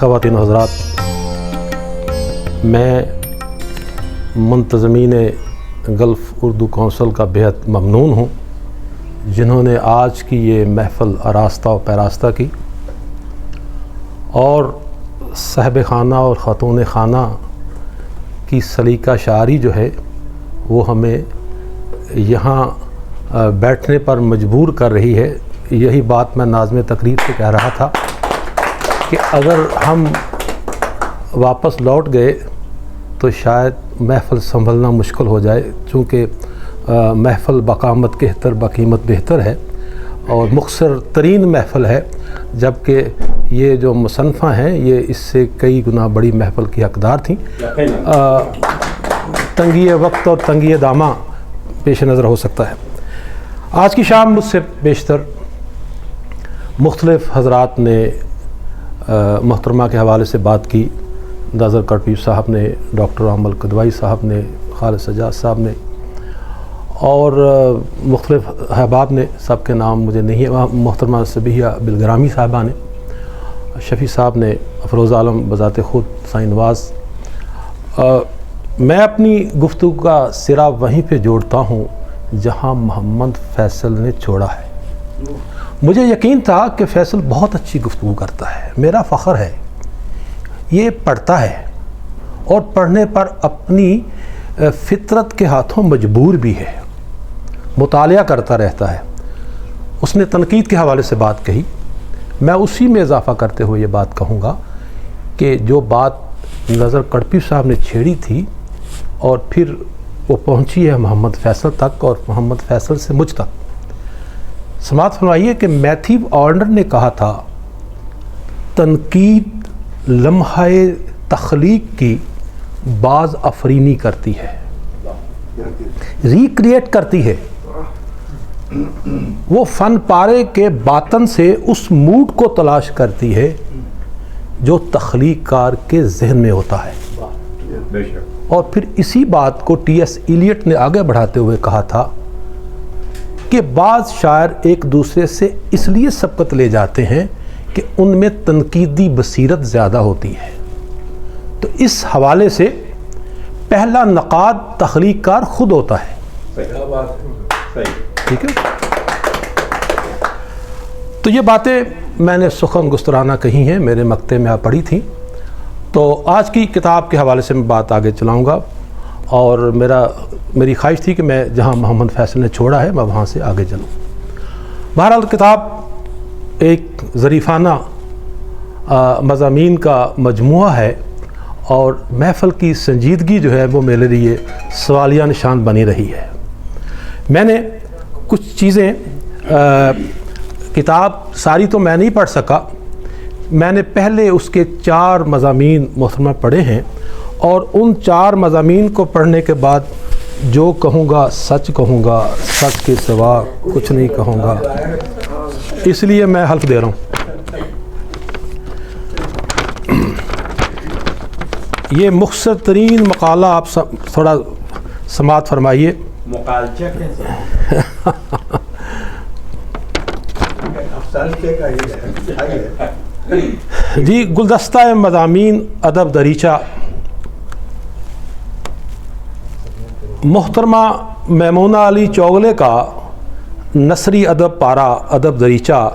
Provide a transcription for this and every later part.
خواتین و حضرات، میں منتظمین گلف اردو کونسل کا بہت ممنون ہوں جنہوں نے آج کی یہ محفل آراستہ و پیراستہ کی، اور صاحب خانہ اور خاتون خانہ کی سلیقہ شاعری جو ہے وہ ہمیں یہاں بیٹھنے پر مجبور کر رہی ہے۔ یہی بات میں ناظم تقریر سے کہہ رہا تھا کہ اگر ہم واپس لوٹ گئے تو شاید محفل سنبھلنا مشکل ہو جائے، چونکہ محفل بقامت کہتر بقیمت بہتر ہے اور مختصر ترین محفل ہے، جبکہ یہ جو مصنفہ ہیں یہ اس سے کئی گنا بڑی محفل کی حقدار تھیں۔ تنگی وقت اور تنگی دامہ پیش نظر ہو سکتا ہے۔ آج کی شام مجھ سے بیشتر مختلف حضرات نے محترمہ کے حوالے سے بات کی۔ ناظر کڑپی صاحب نے، ڈاکٹر عامل کدوائی صاحب نے، خالد سجاد صاحب نے، اور مختلف احباب نے، سب کے نام مجھے نہیں ہے، محترمہ صبیحہ بلگرامی صاحبہ نے، شفیع صاحب نے، افروز عالم بذات خود، سائیں نواز۔ میں اپنی گفتگو کا سرا وہیں پہ جوڑتا ہوں جہاں محمد فیصل نے چھوڑا ہے۔ مجھے یقین تھا کہ فیصل بہت اچھی گفتگو کرتا ہے، میرا فخر ہے، یہ پڑھتا ہے اور پڑھنے پر اپنی فطرت کے ہاتھوں مجبور بھی ہے، مطالعہ کرتا رہتا ہے۔ اس نے تنقید کے حوالے سے بات کہی، میں اسی میں اضافہ کرتے ہوئے یہ بات کہوں گا کہ جو بات ناظر کڑپی صاحب نے چھیڑی تھی اور پھر وہ پہنچی ہے محمد فیصل تک اور محمد فیصل سے مجھ تک، سماعت فرمائیے کہ میتھیو آرنر نے کہا تھا تنقید لمحہ تخلیق کی باز افرینی کرتی ہے، ریکریٹ کرتی ہے، وہ فن پارے کے باطن سے اس موڈ کو تلاش کرتی ہے جو تخلیق کار کے ذہن میں ہوتا ہے۔ اور پھر اسی بات کو ٹی ایس ایلیٹ نے آگے بڑھاتے ہوئے کہا تھا کہ بعض شاعر ایک دوسرے سے اس لیے سبقت لے جاتے ہیں کہ ان میں تنقیدی بصیرت زیادہ ہوتی ہے۔ تو اس حوالے سے پہلا نقاد تخلیق کار خود ہوتا ہے۔ ٹھیک ہے، تو یہ باتیں میں نے سخن گسترانہ کہی ہیں، میرے مکتے میں پڑھی تھیں۔ تو آج کی کتاب کے حوالے سے میں بات آگے چلاؤں گا، اور میری خواہش تھی کہ میں جہاں محمد فیصل نے چھوڑا ہے میں وہاں سے آگے چلوں۔ بہرحال کتاب ایک ظریفانہ مضامین کا مجموعہ ہے، اور محفل کی سنجیدگی جو ہے وہ میرے لیے سوالیہ نشان بنی رہی ہے۔ میں نے کچھ چیزیں، کتاب ساری تو میں نہیں پڑھ سکا، میں نے پہلے اس کے 4 مضامین محترمہ پڑھے ہیں، اور ان 4 مضامین کو پڑھنے کے بعد جو کہوں گا سچ کہوں گا، سچ کے سوا کچھ نہیں کہوں گا، اس لیے میں حلف دے رہا ہوں۔ یہ مختصر ترین مقالہ آپ تھوڑا سماعت فرمائیے۔ جی، گلدستہ مضامین ادب دریچہ، محترمہ میمونہ علی چوغلے کا نثری ادب پارہ ادب دریچہ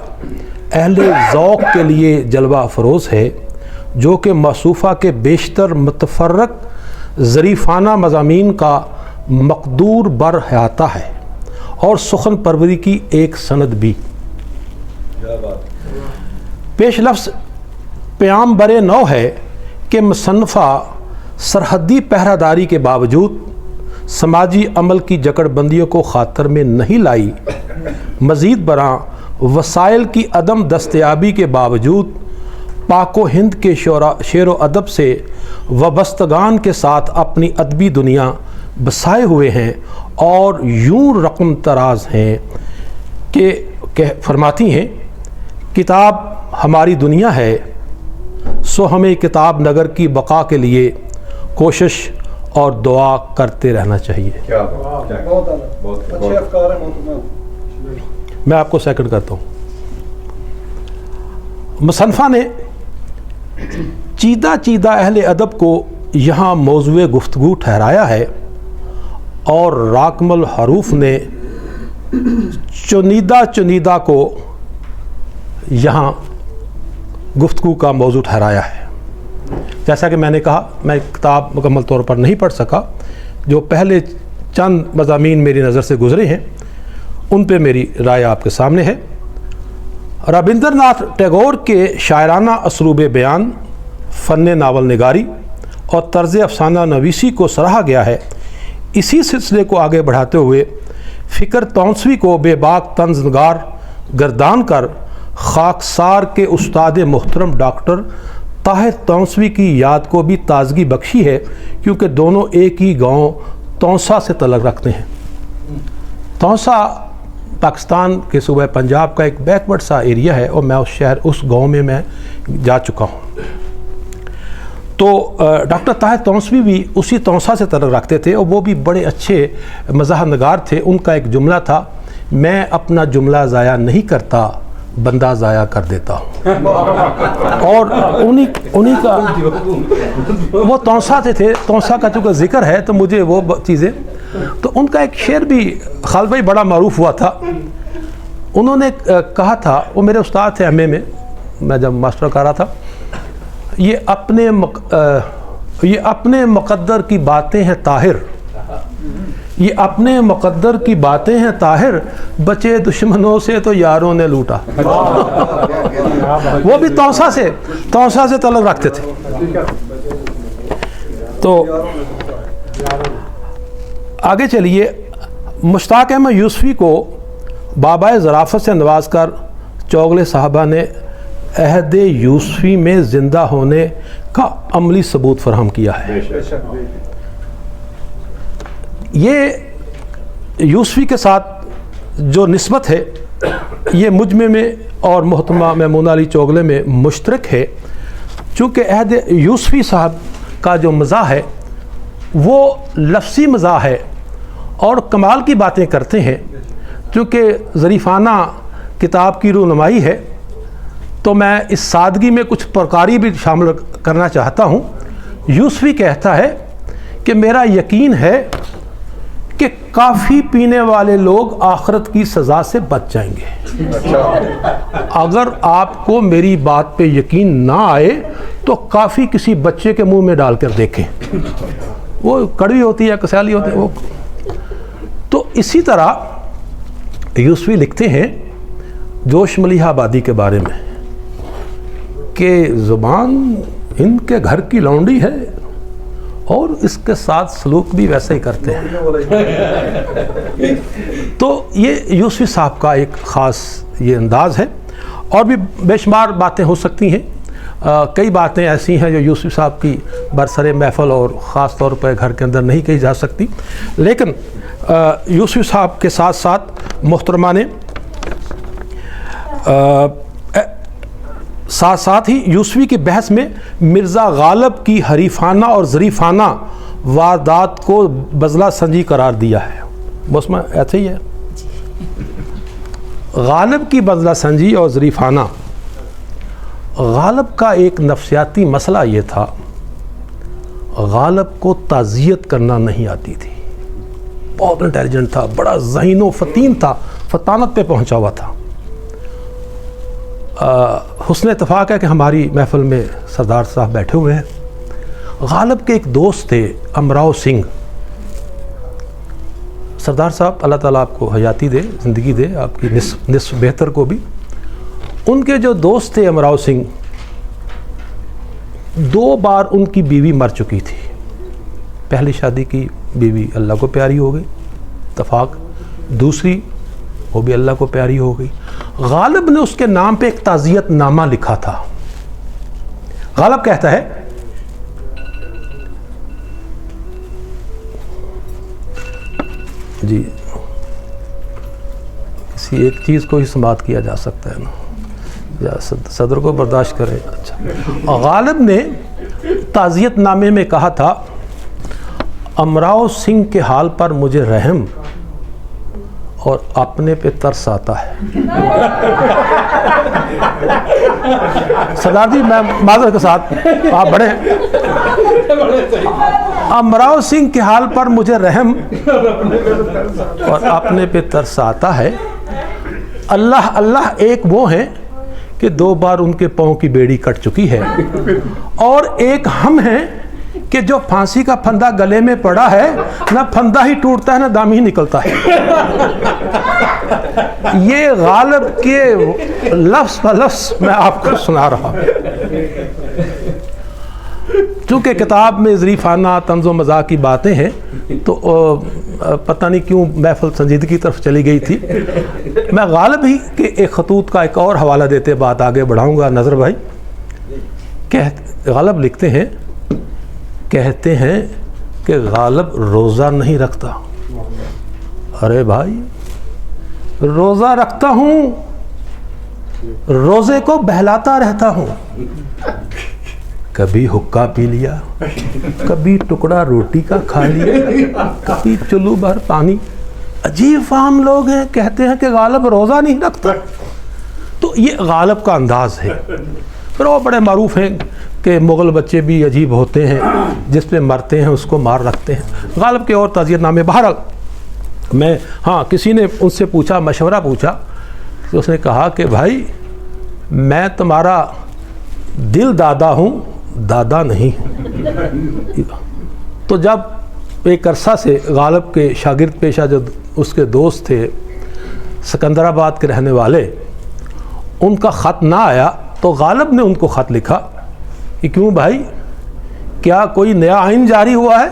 اہل ذوق کے لیے جلوہ افروز ہے، جو کہ موصوفہ کے بیشتر متفرق ظریفانہ مضامین کا مقدور بر احاطہ ہے اور سخن پروری کی ایک سند بھی۔ پیش لفظ پیام برے نو ہے کہ مصنفہ سرحدی پہرہ داری کے باوجود سماجی عمل کی جکڑ بندیوں کو خاطر میں نہیں لائی، مزید برآں وسائل کی عدم دستیابی کے باوجود پاک و ہند کے شعر و ادب سے وابستگان کے ساتھ اپنی ادبی دنیا بسائے ہوئے ہیں، اور یوں رقم تراز ہیں کہ فرماتی ہیں کتاب ہماری دنیا ہے، سو ہمیں کتاب نگر کی بقا کے لیے کوشش اور دعا کرتے رہنا چاہیے۔ میں آپ کو سیکنڈ کرتا ہوں۔ مصنفہ نے چیدہ چیدہ اہل ادب کو یہاں موضوع گفتگو ٹھہرایا ہے اور راکم الحروف نے چنیدہ چنیدہ کو یہاں گفتگو کا موضوع ٹھہرایا ہے۔ جیسا کہ میں نے کہا، میں کتاب مکمل طور پر نہیں پڑھ سکا، جو پہلے چند مضامین میری نظر سے گزرے ہیں ان پہ میری رائے آپ کے سامنے ہے۔ رابندر ناتھ ٹیگور کے شاعرانہ اسلوب بیان، فن ناول نگاری اور طرز افسانہ نویسی کو سراہا گیا ہے۔ اسی سلسلے کو آگے بڑھاتے ہوئے فکر تونسوی کو بے باک طنز نگار گردان کر خاکسار کے استاد محترم ڈاکٹر طاہر تونسوی کی یاد کو بھی تازگی بخشی ہے، کیونکہ دونوں ایک ہی گاؤں تونسا سے تعلق رکھتے ہیں۔ تونسا پاکستان کے صوبہ پنجاب کا ایک بیکورڈ سا ایریا ہے اور میں اس گاؤں میں جا چکا ہوں۔ تو ڈاکٹر طاہر تونسوی بھی اسی تونسا سے تعلق رکھتے تھے اور وہ بھی بڑے اچھے مزاح نگار تھے۔ ان کا ایک جملہ تھا، میں اپنا جملہ ضائع نہیں کرتا، بندہ ضائع کر دیتا ہوں۔ اور انہی کا وہ تونسا سے تھے، تونسا کا چونکہ ذکر ہے تو مجھے وہ چیزیں، تو ان کا ایک شعر بھی خالد بھائی بڑا معروف ہوا تھا۔ انہوں نے کہا تھا، وہ میرے استاد تھے ایم اے میں جب ماسٹر کر رہا تھا، یہ اپنے مقدر کی باتیں ہیں طاہر، یہ اپنے مقدر کی باتیں ہیں طاہر، بچے دشمنوں سے تو یاروں نے لوٹا۔ وہ بھی تونسا سے تعلق رکھتے تھے۔ تو آگے چلیے، مشتاق احمد یوسفی کو بابائے ظرافت سے نواز کر چوغلے صاحبہ نے عہد یوسفی میں زندہ ہونے کا عملی ثبوت فراہم کیا ہے۔ یہ یوسفی کے ساتھ جو نسبت ہے یہ مجمع میں اور محترمہ میمونہ علی چوغلے میں مشترک ہے، چونکہ عہد یوسفی صاحب کا جو مزاح ہے وہ لفظی مزاح ہے اور کمال کی باتیں کرتے ہیں۔ چونکہ ظریفانہ کتاب کی رونمائی ہے تو میں اس سادگی میں کچھ پرکاری بھی شامل کرنا چاہتا ہوں۔ یوسفی کہتا ہے کہ میرا یقین ہے کہ کافی پینے والے لوگ آخرت کی سزا سے بچ جائیں گے۔ اگر آپ کو میری بات پہ یقین نہ آئے تو کافی کسی بچے کے منہ میں ڈال کر دیکھیں، وہ کڑوی ہوتی ہے، کسالی ہوتی ہے وہ۔ تو اسی طرح یوسفی لکھتے ہیں جوش ملیحہ آبادی کے بارے میں کہ زبان ان کے گھر کی لونڈی ہے اور اس کے ساتھ سلوک بھی ویسے ہی کرتے ہیں۔ تو یہ یوسفی صاحب کا ایک خاص یہ انداز ہے، اور بھی بے شمار باتیں ہو سکتی ہیں۔ کئی باتیں ایسی ہیں جو یوسفی صاحب کی برسر محفل اور خاص طور پر گھر کے اندر نہیں کہی جا سکتی، لیکن یوسفی صاحب کے ساتھ ساتھ محترمہ نے ساتھ ہی یوسفی کی بحث میں مرزا غالب کی حریفانہ اور ظریفانہ واردات کو بزلہ سنجی قرار دیا ہے۔ بس میں ایسے ہی ہے، غالب کی بزلہ سنجی اور ظریفانہ۔ غالب کا ایک نفسیاتی مسئلہ یہ تھا، غالب کو تعزیت کرنا نہیں آتی تھی، بہت انٹیلیجنٹ تھا، بڑا ذہین و فطین تھا، فطانت پہ پہنچا ہوا تھا۔ حسن اتفاق ہے کہ ہماری محفل میں سردار صاحب بیٹھے ہوئے ہیں۔ غالب کے ایک دوست تھے امراؤ سنگھ، سردار صاحب اللہ تعالیٰ آپ کو حیاتی دے، زندگی دے، آپ کی نصف بہتر کو بھی۔ ان کے جو دوست تھے امراؤ سنگھ، 2 بار ان کی بیوی مر چکی تھی۔ پہلی شادی کی بیوی اللہ کو پیاری ہو گئی، اتفاق، دوسری وہ بھی اللہ کو پیاری ہو گئی۔ غالب نے اس کے نام پہ ایک تعزیت نامہ لکھا تھا۔ غالب کہتا ہے جی کسی ایک چیز کو ہی سماعت کیا جا سکتا ہے نا، یا صدر کو برداشت کرے۔ اچھا، غالب نے تعزیت نامے میں کہا تھا، امراؤ سنگھ کے حال پر مجھے رحم اور اپنے پہ ترس آتا ہے. سردار جی میں معذرت کے ساتھ آپ بڑے ہیں. امراؤ سنگھ کے حال پر مجھے رحم اور اپنے پہ ترس آتا ہے. اللہ اللہ ایک وہ ہیں کہ 2 بار ان کے پاؤں کی بیڑی کٹ چکی ہے، اور ایک ہم ہیں کہ جو پھانسی کا پھندا گلے میں پڑا ہے، نہ پھندا ہی ٹوٹتا ہے نہ دام ہی نکلتا ہے. یہ غالب کے لفظ پر لفظ میں آپ کو سنا رہا ہوں. چونکہ کتاب میں ظریفانہ طنز و مزاح کی باتیں ہیں تو پتہ نہیں کیوں محفل سنجیدگی کی طرف چلی گئی تھی. میں غالب ہی کہ ایک خطوط کا ایک اور حوالہ دیتے بات آگے بڑھاؤں گا. نظر بھائی غالب لکھتے ہیں، کہتے ہیں کہ غالب روزہ نہیں رکھتا. ارے بھائی روزہ رکھتا ہوں، روزے کو بہلاتا رہتا ہوں. کبھی حقہ پی لیا، کبھی ٹکڑا روٹی کا کھا لیا، کبھی چلو بھر پانی. عجیب فہم لوگ ہیں، کہتے ہیں کہ غالب روزہ نہیں رکھتا. تو یہ غالب کا انداز ہے. پھر وہ بڑے معروف ہیں کہ مغل بچے بھی عجیب ہوتے ہیں، جس پہ مرتے ہیں اس کو مار رکھتے ہیں. غالب کے اور تعزیت نامے. بہرحال میں کسی نے ان سے پوچھا، مشورہ پوچھا، تو اس نے کہا کہ بھائی میں تمہارا دل دادا ہوں، دادا نہیں ہوں. تو جب ایک عرصہ سے غالب کے شاگرد پیشہ جو اس کے دوست تھے سکندر آباد کے رہنے والے، ان کا خط نہ آیا تو غالب نے ان کو خط لکھا کہ کیوں بھائی، کیا کوئی نیا آئین جاری ہوا ہے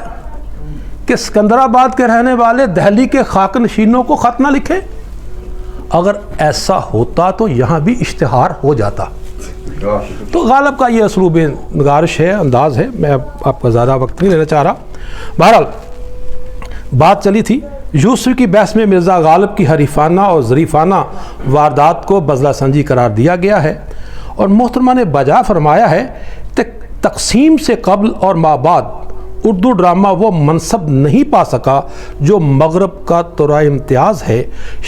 کہ سکندر آباد کے رہنے والے دہلی کے خاک نشینوں کو خط نہ لکھیں؟ اگر ایسا ہوتا تو یہاں بھی اشتہار ہو جاتا. تو غالب کا یہ اسلوب نگارش ہے، انداز ہے. میں آپ کا زیادہ وقت نہیں لینا چاہ رہا. بہرحال بات چلی تھی یوسف کی بحث میں مرزا غالب کی حریفانہ اور ظریفانہ واردات کو بزلہ سنجی قرار دیا گیا ہے، اور محترمہ نے بجا فرمایا ہے کہ تقسیم سے قبل اور ما بعد اردو ڈرامہ وہ منصب نہیں پا سکا جو مغرب کا ترائے امتیاز ہے.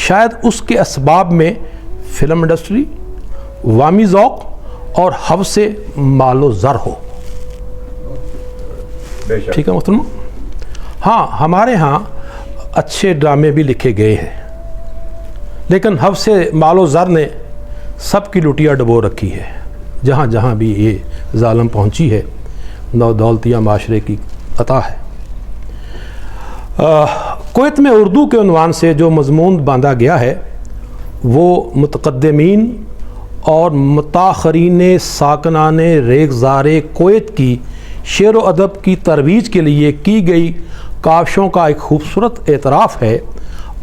شاید اس کے اسباب میں فلم انڈسٹری، عوامی ذوق اور حوث مال و زر ہو. ٹھیک ہے محترمہ. ہمارے ہاں اچھے ڈرامے بھی لکھے گئے ہیں، لیکن حوث مال و زر نے سب کی لٹیا ڈبو رکھی ہے. جہاں جہاں بھی یہ ظالم پہنچی ہے، نو دولتیہ معاشرے کی عطا ہے. کویت میں اردو کے عنوان سے جو مضمون باندھا گیا ہے وہ متقدمین اور متاخرین ساکنان ریگزار کویت کی شعر و ادب کی ترویج کے لیے کی گئی کاوشوں کا ایک خوبصورت اعتراف ہے.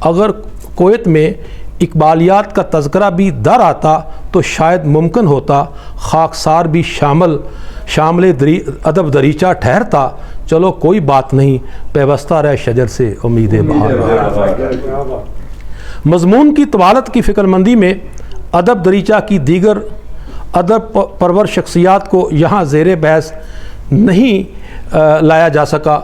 اگر کویت میں اقبالیات کا تذکرہ بھی در آتا تو شاید ممکن ہوتا خاکسار بھی شامل ادب دریچہ ٹھہرتا. چلو کوئی بات نہیں، پیوستہ رہ شجر سے امید بہار. مضمون کی طوالت کی فکر مندی میں ادب دریچہ کی دیگر ادب پرور شخصیات کو یہاں زیر بحث نہیں لایا جا سکا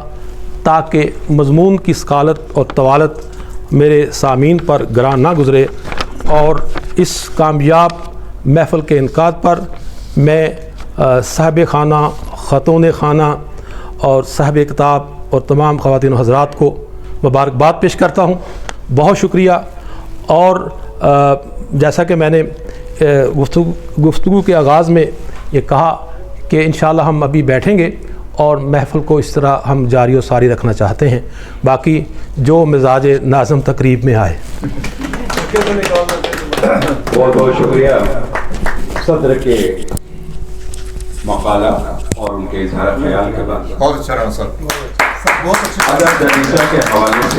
تاکہ مضمون کی ثقالت اور طوالت میرے سامعین پر گران نہ گزرے. اور اس کامیاب محفل کے انعقاد پر میں صاحب خانہ، خاتون خانہ اور صاحب کتاب اور تمام خواتین و حضرات کو مبارکباد پیش کرتا ہوں. بہت شکریہ. اور جیسا کہ میں نے گفتگو کے آغاز میں یہ کہا کہ انشاءاللہ ہم ابھی بیٹھیں گے اور محفل کو اس طرح ہم جاری و ساری رکھنا چاہتے ہیں، باقی جو مزاج ناظم تقریب میں آئے. بہت بہت شکریہ صدر کے مقالہ اور ان کے اظہار خیال کے بعد. بہت اچھا رہا سر، بہت اچھا ادب کے حوالے سے